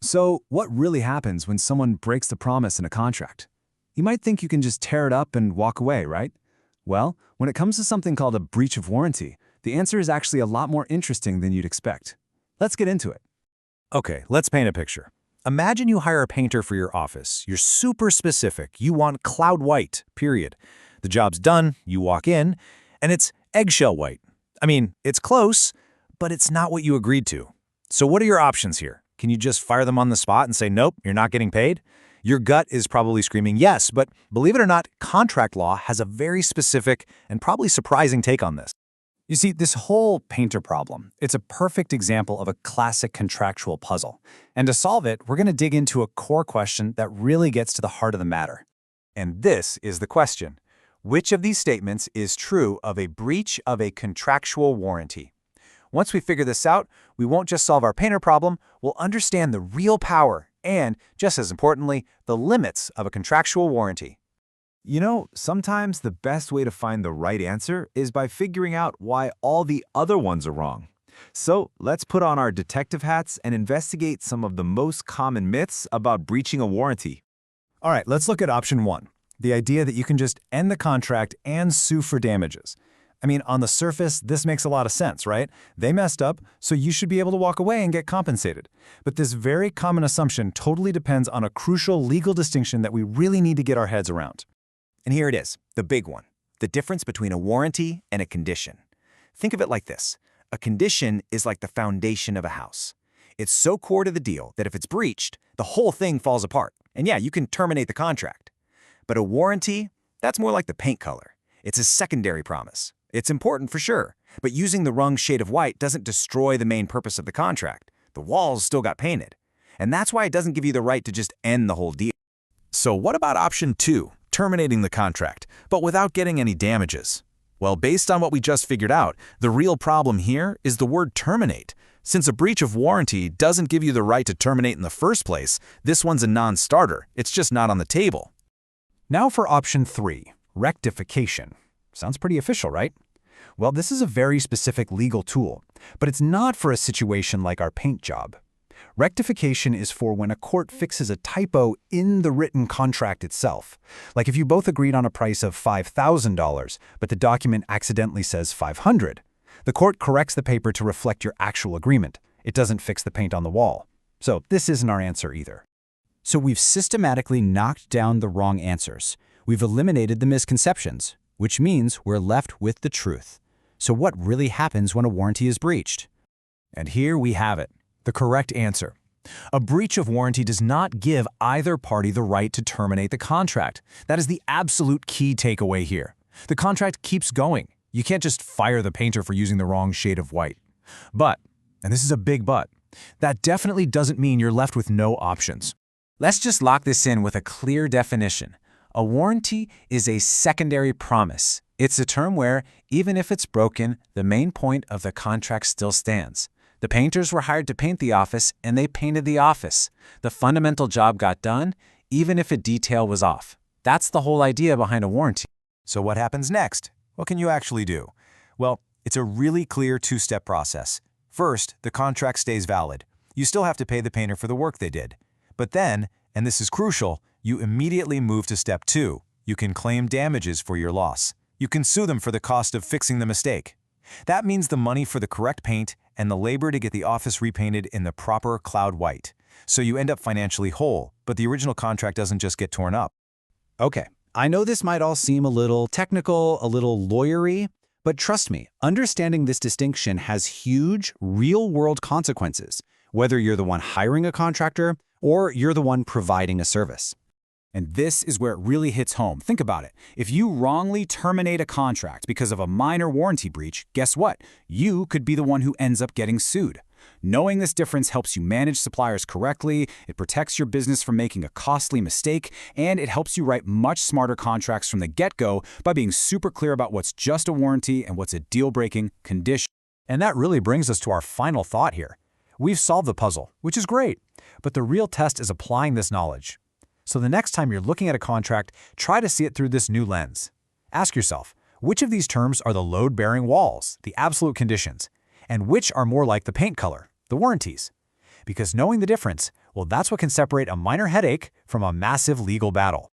So, what really happens when someone breaks the promise in a contract? You might think you can just tear it up and walk away, right? Well, when it comes to something called a breach of warranty, the answer is actually a lot more interesting than you'd expect. Let's get into it. Okay, let's paint a picture. Imagine you hire a painter for your office. You're super specific. You want cloud white, period. The job's done, you walk in, and it's eggshell white. I mean, it's close, but it's not what you agreed to. So what are your options here? Can you just fire them on the spot and say, nope, you're not getting paid? Your gut is probably screaming yes, but believe it or not, contract law has a very specific and probably surprising take on this. You see, this whole painter problem, it's a perfect example of a classic contractual puzzle. And to solve it, we're going to dig into a core question that really gets to the heart of the matter. And this is the question. Which of these statements is true of a breach of a contractual warranty? Once we figure this out, we won't just solve our painter problem, we'll understand the real power and, just as importantly, the limits of a contractual warranty. You know, sometimes the best way to find the right answer is by figuring out why all the other ones are wrong. So let's put on our detective hats and investigate some of the most common myths about breaching a warranty. All right, let's look at option 1, the idea that you can just end the contract and sue for damages. I mean, on the surface, this makes a lot of sense, right? They messed up, so you should be able to walk away and get compensated. But this very common assumption totally depends on a crucial legal distinction that we really need to get our heads around. And here it is, the big one, the difference between a warranty and a condition. Think of it like this. A condition is like the foundation of a house. It's so core to the deal that if it's breached, the whole thing falls apart. And yeah, you can terminate the contract. But a warranty, that's more like the paint color. It's a secondary promise. It's important for sure, but using the wrong shade of white doesn't destroy the main purpose of the contract. The walls still got painted. And that's why it doesn't give you the right to just end the whole deal. So what about option 2? Terminating the contract, but without getting any damages? Well, based on what we just figured out, the real problem here is the word terminate. Since a breach of warranty doesn't give you the right to terminate in the first place, this one's a non-starter. It's just not on the table. Now for option 3, rectification. Sounds pretty official, right? Well, this is a very specific legal tool, but it's not for a situation like our paint job. Rectification is for when a court fixes a typo in the written contract itself. Like if you both agreed on a price of $5,000, but the document accidentally says $500. The court corrects the paper to reflect your actual agreement. It doesn't fix the paint on the wall. So this isn't our answer either. So we've systematically knocked down the wrong answers. We've eliminated the misconceptions, which means we're left with the truth. So what really happens when a warranty is breached? And here we have it. The correct answer. A breach of warranty does not give either party the right to terminate the contract. That is the absolute key takeaway here. The contract keeps going. You can't just fire the painter for using the wrong shade of white. But, and this is a big but, that definitely doesn't mean you're left with no options. Let's just lock this in with a clear definition. A warranty is a secondary promise. It's a term where, even if it's broken, the main point of the contract still stands. The painters were hired to paint the office, and they painted the office. The fundamental job got done, even if a detail was off. That's the whole idea behind a warranty. So what happens next? What can you actually do? Well, it's a really clear two-step process. First, the contract stays valid. You still have to pay the painter for the work they did. But then, and this is crucial, you immediately move to step 2. You can claim damages for your loss. You can sue them for the cost of fixing the mistake. That means the money for the correct paint and the labor to get the office repainted in the proper cloud white. So you end up financially whole, but the original contract doesn't just get torn up. Okay, I know this might all seem a little technical, a little lawyery, but trust me, understanding this distinction has huge, real-world consequences, whether you're the one hiring a contractor or you're the one providing a service. And this is where it really hits home. Think about it. If you wrongly terminate a contract because of a minor warranty breach, guess what? You could be the one who ends up getting sued. Knowing this difference helps you manage suppliers correctly, it protects your business from making a costly mistake, and it helps you write much smarter contracts from the get-go by being super clear about what's just a warranty and what's a deal-breaking condition. And that really brings us to our final thought here. We've solved the puzzle, which is great, but the real test is applying this knowledge. So the next time you're looking at a contract, try to see it through this new lens. Ask yourself, which of these terms are the load-bearing walls, the absolute conditions, and which are more like the paint color, the warranties? Because knowing the difference Well, that's what can separate a minor headache from a massive legal battle.